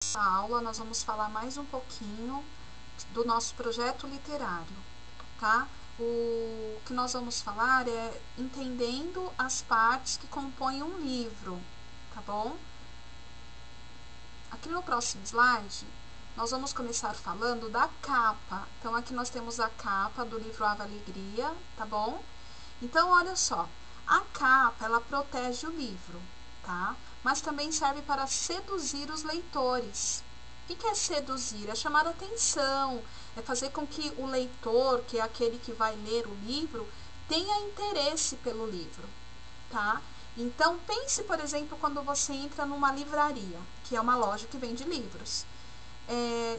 Nessa aula nós vamos falar mais um pouquinho do nosso projeto literário, tá? O que nós vamos falar é entendendo as partes que compõem um livro, tá bom? Aqui no próximo slide, nós vamos começar falando da capa. Então, aqui nós temos a capa do livro Ave Alegria, tá bom? Então, olha só, a capa, ela protege o livro, tá? Mas também serve para seduzir os leitores. O que é seduzir? É chamar a atenção, é fazer com que o leitor, que é aquele que vai ler o livro, tenha interesse pelo livro, tá? Então, pense, por exemplo, quando você entra numa livraria, que é uma loja que vende livros.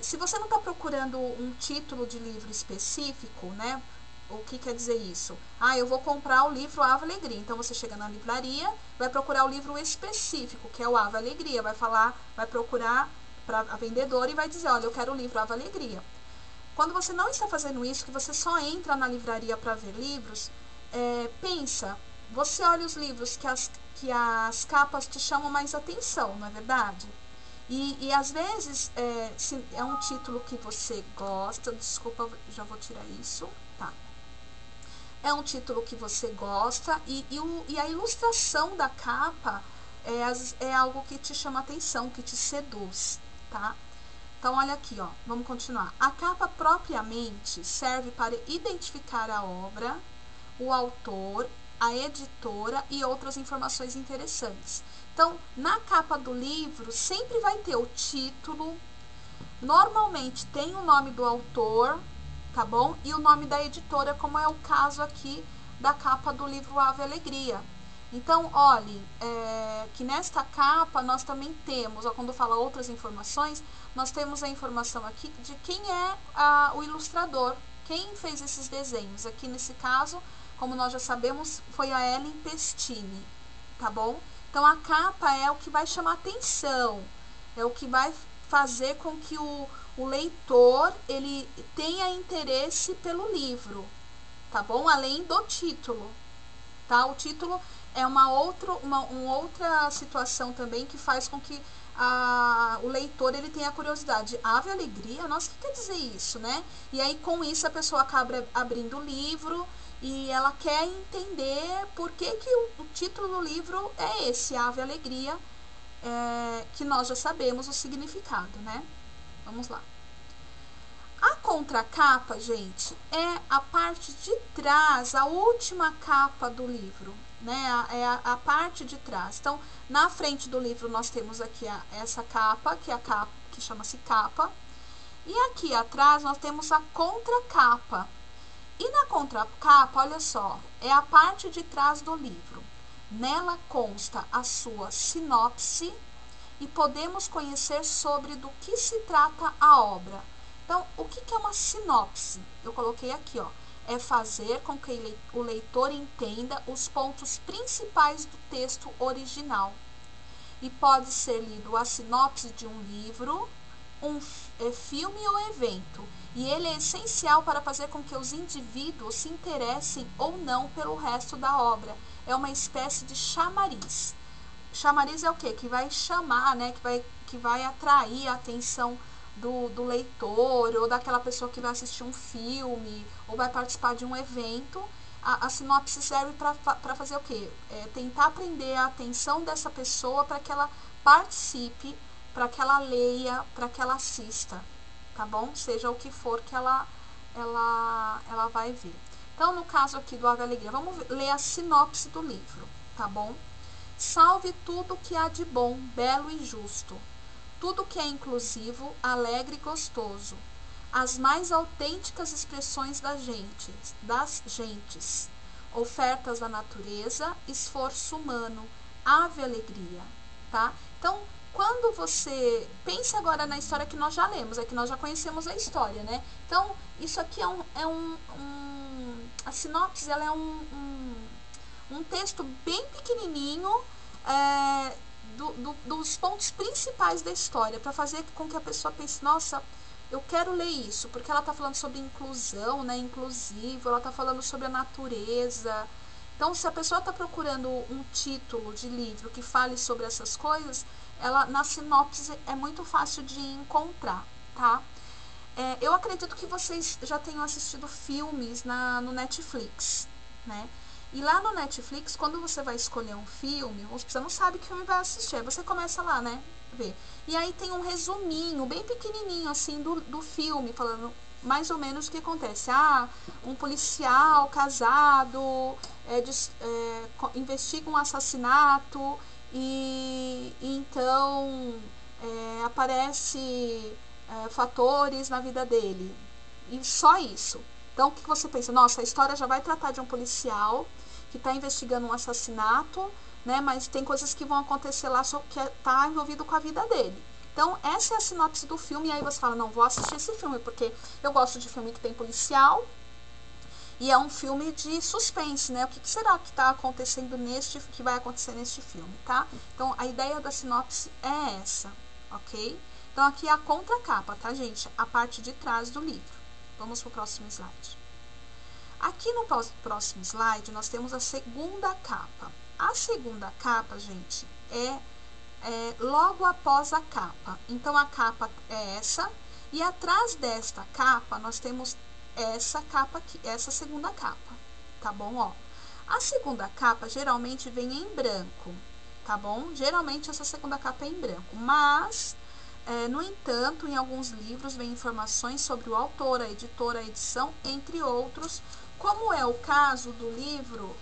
Se você não está procurando um título de livro específico, né? O que quer dizer isso? Eu vou comprar o livro Ave Alegria. Então, você chega na livraria, vai procurar o livro específico, que é o Ave Alegria. Vai procurar para a vendedora e vai dizer, olha, eu quero o livro Ave Alegria. Quando você não está fazendo isso, que você só entra na livraria para ver livros, pensa, você olha os livros que as capas te chamam mais atenção, não é verdade? E às vezes, se é um título que você gosta, desculpa, já vou tirar isso, tá? É um título que você gosta e a ilustração da capa é algo que te chama atenção, que te seduz, tá? Então, olha aqui, ó, vamos continuar. A capa propriamente serve para identificar a obra, o autor, a editora e outras informações interessantes. Então, na capa do livro, sempre vai ter o título, normalmente tem o nome do autor, tá bom? E o nome da editora, como é o caso aqui da capa do livro Ave Alegria. Então, olhem, que nesta capa nós também temos, quando fala outras informações, nós temos a informação aqui de quem é o ilustrador, quem fez esses desenhos. Aqui nesse caso, como nós já sabemos, foi a Ellen Pestini, tá bom? Então, a capa é o que vai chamar atenção, é o que vai fazer com que o leitor ele tenha interesse pelo livro, tá bom? Além do título, tá? O título é uma outra situação também que faz com que o leitor ele tenha curiosidade. Ave Alegria? Nossa, o que quer dizer isso, né? E aí, com isso, a pessoa acaba abrindo o livro e ela quer entender por que o título do livro é esse, Ave Alegria, que nós já sabemos o significado, né? Vamos lá. A contracapa, gente, é a parte de trás, a última capa do livro, né? É a parte de trás. Então, na frente do livro nós temos aqui essa capa, que é a capa que chama-se capa. E aqui atrás nós temos a contracapa. E na contracapa, olha só, é a parte de trás do livro. Nela consta a sua sinopse e podemos conhecer sobre do que se trata a obra. Então, o que é uma sinopse? Eu coloquei aqui, ó. É fazer com que o leitor entenda os pontos principais do texto original. E pode ser lido a sinopse de um livro, filme ou evento. E ele é essencial para fazer com que os indivíduos se interessem ou não pelo resto da obra. É uma espécie de chamariz. Chamariz é o quê? Que vai chamar, né? Que vai atrair a atenção do leitor ou daquela pessoa que vai assistir um filme ou vai participar de um evento. A sinopse serve para fazer o quê? Tentar prender a atenção dessa pessoa para que ela participe, para que ela leia, para que ela assista, tá bom? Seja o que for que ela vai ver. Então, no caso aqui do Ave Alegria, vamos ler a sinopse do livro, tá bom? Salve tudo que há de bom, belo e justo, tudo que é inclusivo, alegre e gostoso, as mais autênticas expressões das gentes, ofertas da natureza, esforço humano, ave alegria, tá? Então, quando você pensa agora na história que nós já lemos, que nós já conhecemos a história, né? Então, isso aqui a sinopse, ela é um texto bem pequenininho dos pontos principais da história, para fazer com que a pessoa pense, nossa, eu quero ler isso, porque ela está falando sobre inclusão, né, inclusivo, ela está falando sobre a natureza. Então, se a pessoa está procurando um título de livro que fale sobre essas coisas, ela na sinopse é muito fácil de encontrar, tá? Eu acredito que vocês já tenham assistido filmes no Netflix, né? E lá no Netflix, quando você vai escolher um filme, você não sabe que filme vai assistir, aí você começa lá, né? Ver. E aí tem um resuminho, bem pequenininho, assim, do filme, falando mais ou menos o que acontece. Um policial casado investiga um assassinato e então aparece fatores na vida dele. E só isso. Então, o que você pensa? Nossa, a história já vai tratar de um policial que está investigando um assassinato, né? Mas tem coisas que vão acontecer lá que está envolvido com a vida dele. Então, essa é a sinopse do filme. E aí você fala, não, vou assistir esse filme, porque eu gosto de filme que tem policial. E é um filme de suspense, né? O que será que está acontecendo que vai acontecer neste filme, tá? Então, a ideia da sinopse é essa, ok? Então, aqui é a contracapa, tá, gente? A parte de trás do livro. Vamos para o próximo slide. Aqui no próximo slide, nós temos a segunda capa. A segunda capa, gente, é logo após a capa. Então, a capa é essa. E atrás desta capa, nós temos essa capa aqui, essa segunda capa, tá bom? Ó, a segunda capa geralmente vem em branco, tá bom? Geralmente essa segunda capa é em branco, mas, no entanto, em alguns livros vem informações sobre o autor, a editora, a edição, entre outros, como é o caso do livro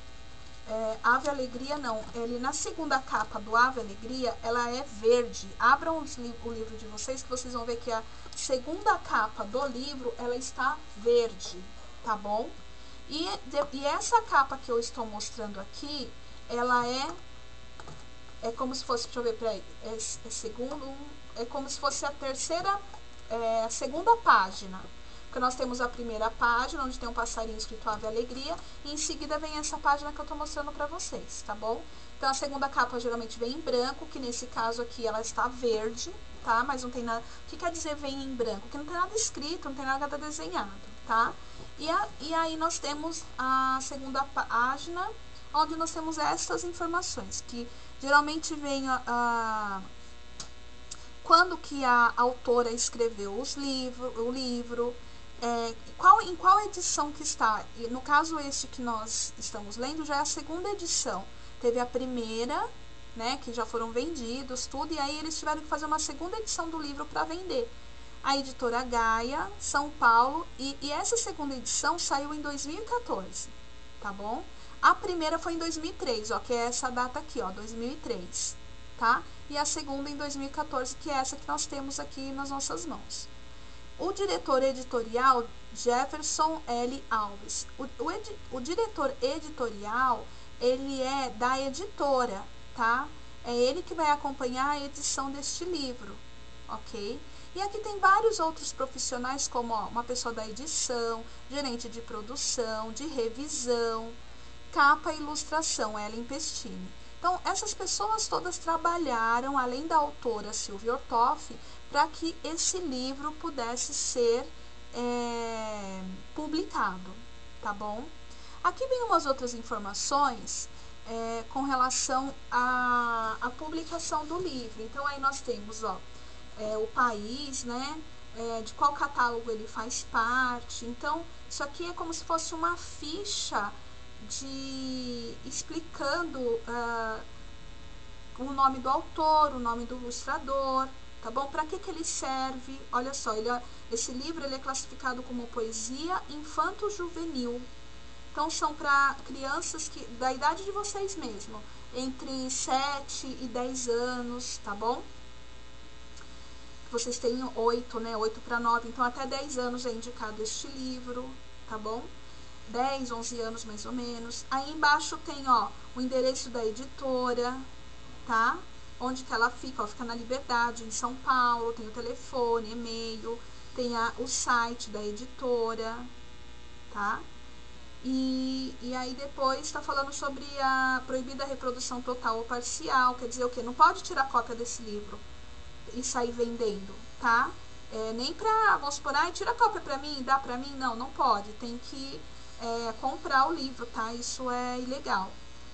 Ave Alegria, não, ele na segunda capa do Ave Alegria, ela é verde. Abram o livro de vocês que vocês vão ver que a segunda capa do livro, ela está verde, tá bom? E essa capa que eu estou mostrando aqui, ela é como se fosse, deixa eu ver, peraí, é como se fosse a a segunda página. Porque nós temos a primeira página, onde tem um passarinho escrito Ave Alegria, e em seguida vem essa página que eu estou mostrando para vocês, tá bom? Então, a segunda capa geralmente vem em branco, que nesse caso aqui ela está verde, tá? Mas não tem nada... O que quer dizer vem em branco? Que não tem nada escrito, não tem nada desenhado, tá? E aí nós temos a segunda página, onde nós temos essas informações, que geralmente vem quando que a autora escreveu o livro, em qual edição que está. E no caso este que nós estamos lendo já é a segunda edição. Teve a primeira, né, que já foram vendidos, tudo, e aí eles tiveram que fazer uma segunda edição do livro para vender. A editora Gaia, São Paulo, e essa segunda edição saiu em 2014, tá bom? A primeira foi em 2003, ó, que é essa data aqui, ó, 2003, tá? E a segunda em 2014, que é essa que nós temos aqui nas nossas mãos. O diretor editorial, Jefferson L. Alves. O diretor editorial, ele é da editora, tá? É ele que vai acompanhar a edição deste livro, ok? E aqui tem vários outros profissionais, como uma pessoa da edição, gerente de produção, de revisão, capa e ilustração, Ellen Pestini. Então, essas pessoas todas trabalharam, além da autora Silvia Ortoff, para que esse livro pudesse ser publicado, tá bom? Aqui vem umas outras informações com relação à publicação do livro. Então, aí nós temos, ó, o país, né? De qual catálogo ele faz parte. Então, isso aqui é como se fosse uma ficha explicando o nome do autor, o nome do ilustrador, tá bom? Para que ele serve? Olha só, esse livro ele é classificado como poesia infanto-juvenil. Então, são para crianças da idade de vocês mesmo, entre 7 e 10 anos, tá bom? Vocês têm 8, né? 8 para 9, então até 10 anos é indicado este livro, tá bom? 10, 11 anos mais ou menos. Aí embaixo tem, ó, o endereço da editora, tá? Onde que ela fica, ó, fica na Liberdade, em São Paulo, tem o telefone, e-mail, tem o site da editora, tá? E aí depois está falando sobre a proibida reprodução total ou parcial, quer dizer o quê? Não pode tirar cópia desse livro e sair vendendo, tá? Nem pra, vamos supor, tira cópia pra mim, dá pra mim, não pode, tem que comprar o livro, tá? Isso é ilegal.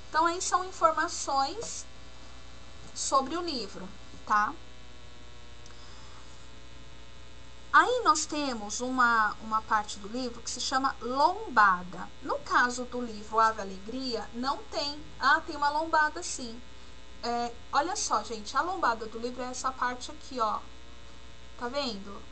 Então, aí são informações sobre o livro. tá? Aí nós temos uma parte do livro que se chama lombada. No caso do livro Ave Alegria, não tem. Ah, tem uma lombada sim. Olha só, gente, a lombada do livro é essa parte aqui, ó. Tá vendo?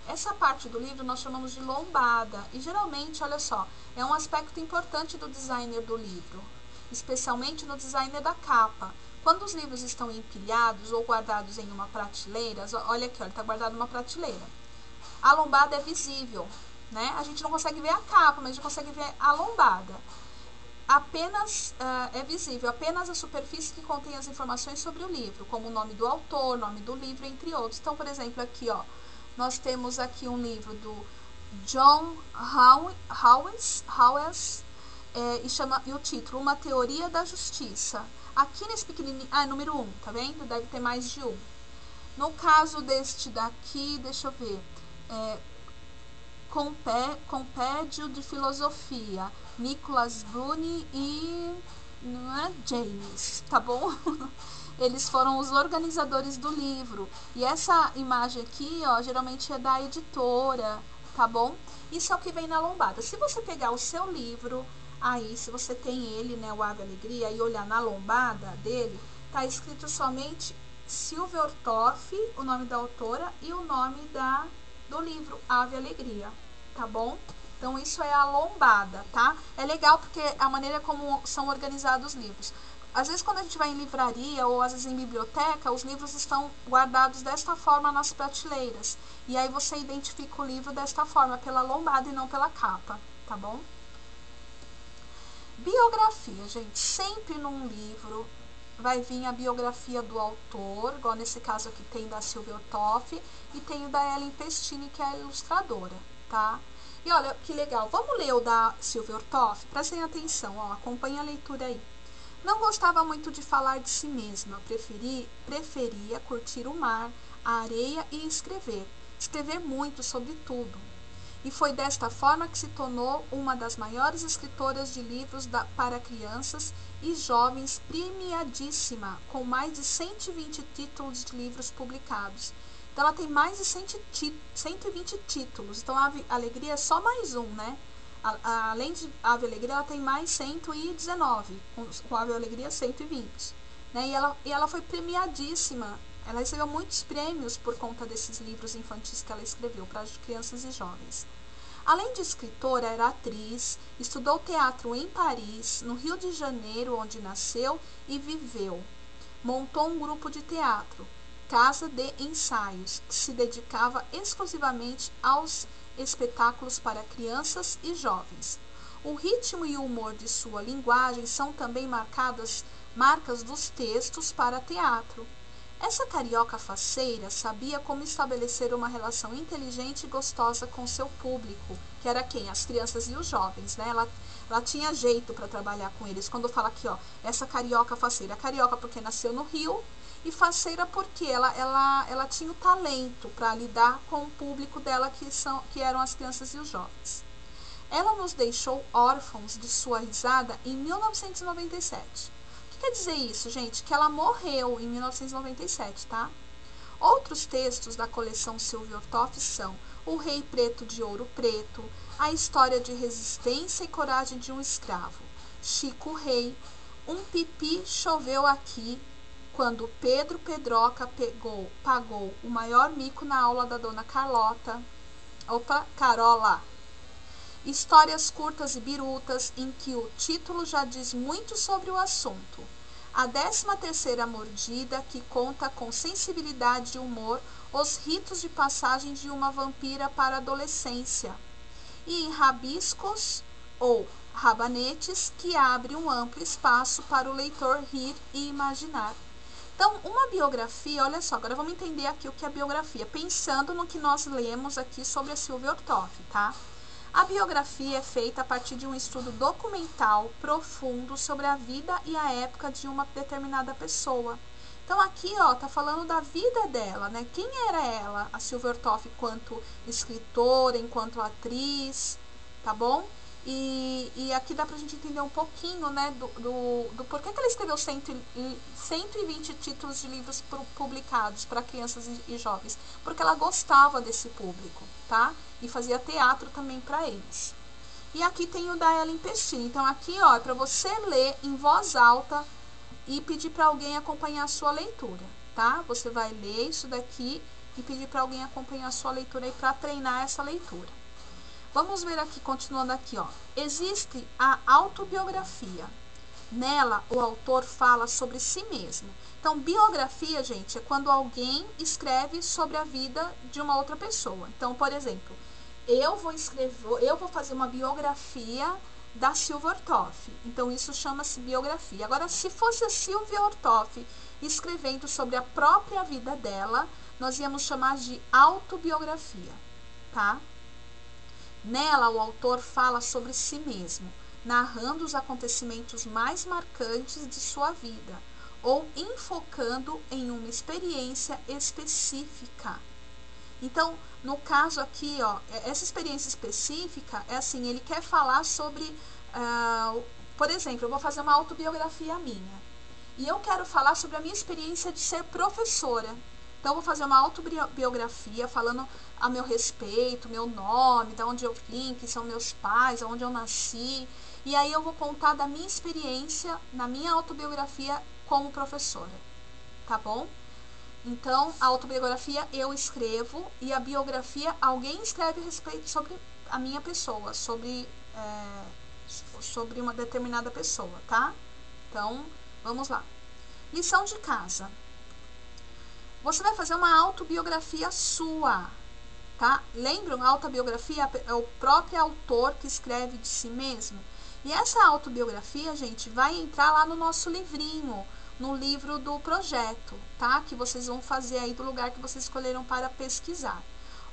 Essa parte do livro nós chamamos de lombada. E geralmente, olha só, é um aspecto importante do designer do livro, especialmente no designer da capa. Quando os livros estão empilhados ou guardados em uma prateleira, olha aqui, ó, ele está guardado em uma prateleira. A lombada é visível, né? A gente não consegue ver a capa, mas a gente consegue ver a lombada. Apenas é visível apenas a superfície que contém as informações sobre o livro, como o nome do autor, nome do livro, entre outros. Então, por exemplo, aqui, ó, nós temos aqui um livro do John Hawes, e o título, Uma Teoria da Justiça. Aqui nesse pequenininho, número 1, tá vendo? Deve ter mais de um. No caso deste daqui, deixa eu ver, Compêndio de Filosofia, Nicholas Bruni e James, tá bom? Eles foram os organizadores do livro. E essa imagem aqui, ó, geralmente é da editora, tá bom? Isso é o que vem na lombada. Se você pegar o seu livro, aí, se você tem ele, né, o Ave Alegria, e olhar na lombada dele, tá escrito somente Silvia Ortoff, o nome da autora, e o nome do livro, Ave Alegria, tá bom? Então, isso é a lombada, tá? É legal porque a maneira como são organizados os livros. Às vezes, quando a gente vai em livraria ou às vezes em biblioteca, os livros estão guardados desta forma nas prateleiras. E aí você identifica o livro desta forma, pela lombada e não pela capa, tá bom? Biografia, gente. Sempre num livro vai vir a biografia do autor, igual nesse caso aqui tem da Silvia Ortoff e tem o da Ellen Pestini, que é a ilustradora, tá? E olha que legal, vamos ler o da Silvia Ortoff? Prestem atenção, ó, acompanha a leitura aí. Não gostava muito de falar de si mesma, preferia curtir o mar, a areia e escrever muito sobre tudo. E foi desta forma que se tornou uma das maiores escritoras de livros para crianças e jovens, premiadíssima, com mais de 120 títulos de livros publicados. Então, ela tem mais de 120 títulos. Então, a Ave Alegria é só mais um, né? Além de Ave Alegria, ela tem mais 119, com Ave Alegria 120. Né? E ela foi premiadíssima. Ela recebeu muitos prêmios por conta desses livros infantis que ela escreveu para crianças e jovens. Além de escritora, era atriz, estudou teatro em Paris, no Rio de Janeiro, onde nasceu e viveu. Montou um grupo de teatro, Casa de Ensaios, que se dedicava exclusivamente aos espetáculos para crianças e jovens. O ritmo e o humor de sua linguagem são também marcas dos textos para teatro. Essa carioca faceira sabia como estabelecer uma relação inteligente e gostosa com seu público, que era quem? As crianças e os jovens, né? Ela tinha jeito para trabalhar com eles. Quando fala aqui, ó, essa carioca faceira. Carioca porque nasceu no Rio e faceira porque ela tinha o talento para lidar com o público dela, que eram as crianças e os jovens. Ela nos deixou órfãos de sua risada em 1997. O que quer dizer isso, gente? Que ela morreu em 1997, tá? Outros textos da coleção Silvia Ortoff são O Rei Preto de Ouro Preto, A História de Resistência e Coragem de um Escravo, Chico Rei, Um Pipi Choveu Aqui, quando Pedro Pedroca pagou o maior mico na aula da dona Carola. Histórias curtas e birutas, em que o título já diz muito sobre o assunto. A 13ª Mordida, que conta com sensibilidade e humor os ritos de passagem de uma vampira para a adolescência. E Rabiscos ou Rabanetes, que abre um amplo espaço para o leitor rir e imaginar. Então, uma biografia, olha só, agora vamos entender aqui o que é biografia, pensando no que nós lemos aqui sobre a Silvia Ortoff, tá? A biografia é feita a partir de um estudo documental profundo sobre a vida e a época de uma determinada pessoa. Então aqui, ó, tá falando da vida dela, né? Quem era ela, a Silvia Ortoff, enquanto escritora, enquanto atriz, tá bom? E aqui dá pra gente entender um pouquinho, né, do porquê que ela escreveu 120 títulos de livros publicados para crianças e jovens. Porque ela gostava desse público, tá? E fazia teatro também para eles. E aqui tem o da Ellen Pestini. Então aqui, ó, é para você ler em voz alta e pedir para alguém acompanhar a sua leitura, tá? Você vai ler isso daqui e pedir para alguém acompanhar a sua leitura aí para treinar essa leitura. Vamos ver aqui, continuando aqui, ó. Existe a autobiografia. Nela, o autor fala sobre si mesmo. Então, biografia, gente, é quando alguém escreve sobre a vida de uma outra pessoa. Então, por exemplo, eu vou fazer uma biografia da Silvia Ortoff. Então, isso chama-se biografia. Agora, se fosse a Silvia Ortoff escrevendo sobre a própria vida dela, nós íamos chamar de autobiografia, tá? Nela, o autor fala sobre si mesmo, narrando os acontecimentos mais marcantes de sua vida, ou enfocando em uma experiência específica. Então, no caso aqui, ó, essa experiência específica é assim, ele quer falar sobre, por exemplo, eu vou fazer uma autobiografia minha, e eu quero falar sobre a minha experiência de ser professora. Então, eu vou fazer uma autobiografia falando a meu respeito, meu nome, de onde eu vim, que são meus pais, onde eu nasci. E aí eu vou contar da minha experiência na minha autobiografia como professora, tá bom? Então, a autobiografia eu escrevo e a biografia alguém escreve a respeito sobre a minha pessoa, sobre uma determinada pessoa, tá? Então, vamos lá. Lição de casa. Você vai fazer uma autobiografia sua, tá? Lembram? A autobiografia é o próprio autor que escreve de si mesmo. E essa autobiografia, gente, vai entrar lá no nosso livrinho, no livro do projeto, tá? Que vocês vão fazer aí do lugar que vocês escolheram para pesquisar.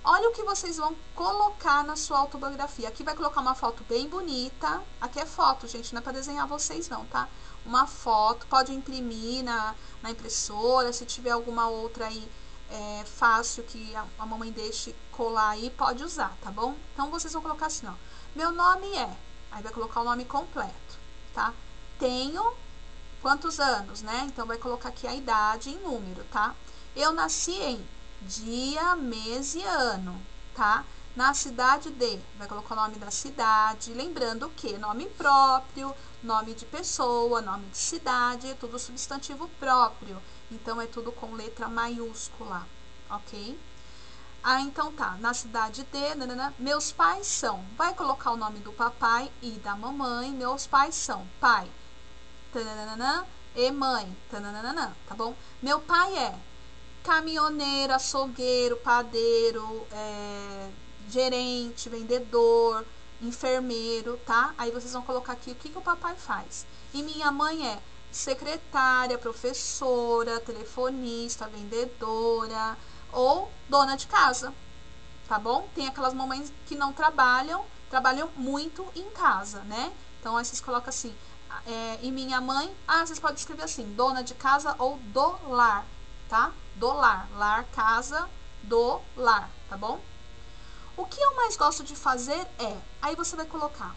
Olha o que vocês vão colocar na sua autobiografia. Aqui vai colocar uma foto bem bonita. Aqui é foto, gente, não é para desenhar vocês não, tá? Uma foto, pode imprimir na impressora, se tiver alguma outra aí fácil que a mamãe deixe colar aí, pode usar, tá bom? Então, vocês vão colocar assim, ó. Meu nome é, aí vai colocar o nome completo, tá? Tenho quantos anos, né? Então, vai colocar aqui a idade em número, tá? Eu nasci em dia, mês e ano, tá? Na cidade de, vai colocar o nome da cidade, lembrando que nome próprio, nome de pessoa, nome de cidade, é tudo substantivo próprio, então é tudo com letra maiúscula, ok? Ah, então tá, na cidade de, nanana, meus pais são, vai colocar o nome do papai e da mamãe, meus pais são pai, tananana, e mãe, tananana, tá bom? Meu pai é caminhoneiro, açougueiro, padeiro, gerente, vendedor, enfermeiro, tá? Aí vocês vão colocar aqui o que o papai faz. E minha mãe é secretária, professora, telefonista, vendedora ou dona de casa, tá bom? Tem aquelas mamães que não trabalham muito em casa, né? Então aí vocês colocam assim, e minha mãe, vocês podem escrever assim, dona de casa ou do lar, tá? Do lar, lar, casa, do lar, tá bom? O que eu mais gosto de fazer aí você vai colocar,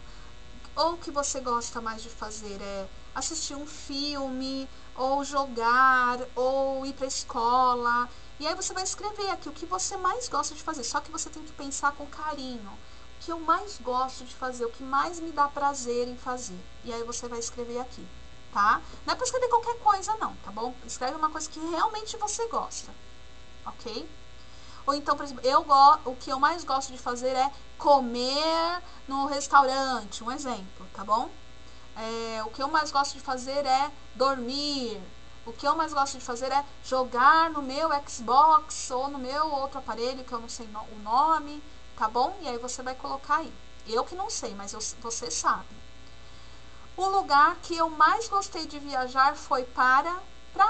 ou o que você gosta mais de fazer é assistir um filme, ou jogar, ou ir pra escola, e aí você vai escrever aqui o que você mais gosta de fazer, só que você tem que pensar com carinho, o que eu mais gosto de fazer, o que mais me dá prazer em fazer, e aí você vai escrever aqui, tá? Não é pra escrever qualquer coisa não, tá bom? Escreve uma coisa que realmente você gosta, ok? Ou então, por exemplo, o que eu mais gosto de fazer é comer no restaurante, um exemplo, tá bom? O que eu mais gosto de fazer é dormir. O que eu mais gosto de fazer é jogar no meu Xbox ou no meu outro aparelho, que eu não sei o nome, tá bom? E aí você vai colocar aí. Eu que não sei, mas você sabe. O lugar que eu mais gostei de viajar foi para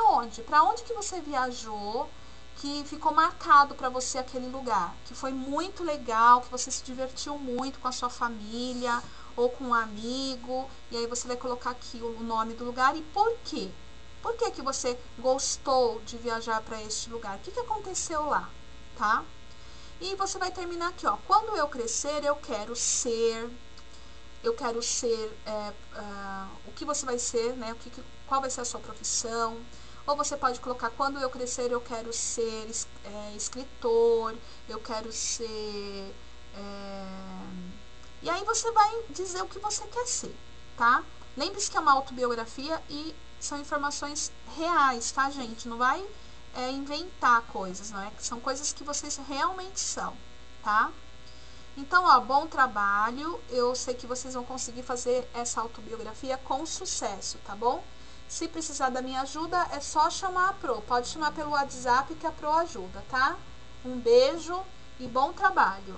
onde? Para onde que você viajou? Que ficou marcado para você aquele lugar, que foi muito legal, que você se divertiu muito com a sua família ou com um amigo, e aí você vai colocar aqui o nome do lugar e por quê? Por que que você gostou de viajar para este lugar? O que que aconteceu lá, tá? E você vai terminar aqui, ó, quando eu crescer eu quero ser, eu quero ser, o que você vai ser, né? Qual vai ser a sua profissão. Ou você pode colocar, quando eu crescer eu quero ser escritor, eu quero ser... E aí você vai dizer o que você quer ser, tá? Lembre-se que é uma autobiografia e são informações reais, tá, gente? Não vai inventar coisas, não é? São coisas que vocês realmente são, tá? Então, ó, bom trabalho. Eu sei que vocês vão conseguir fazer essa autobiografia com sucesso, tá bom? Se precisar da minha ajuda, é só chamar a Pro. Pode chamar pelo WhatsApp que a Pro ajuda, tá? Um beijo e bom trabalho.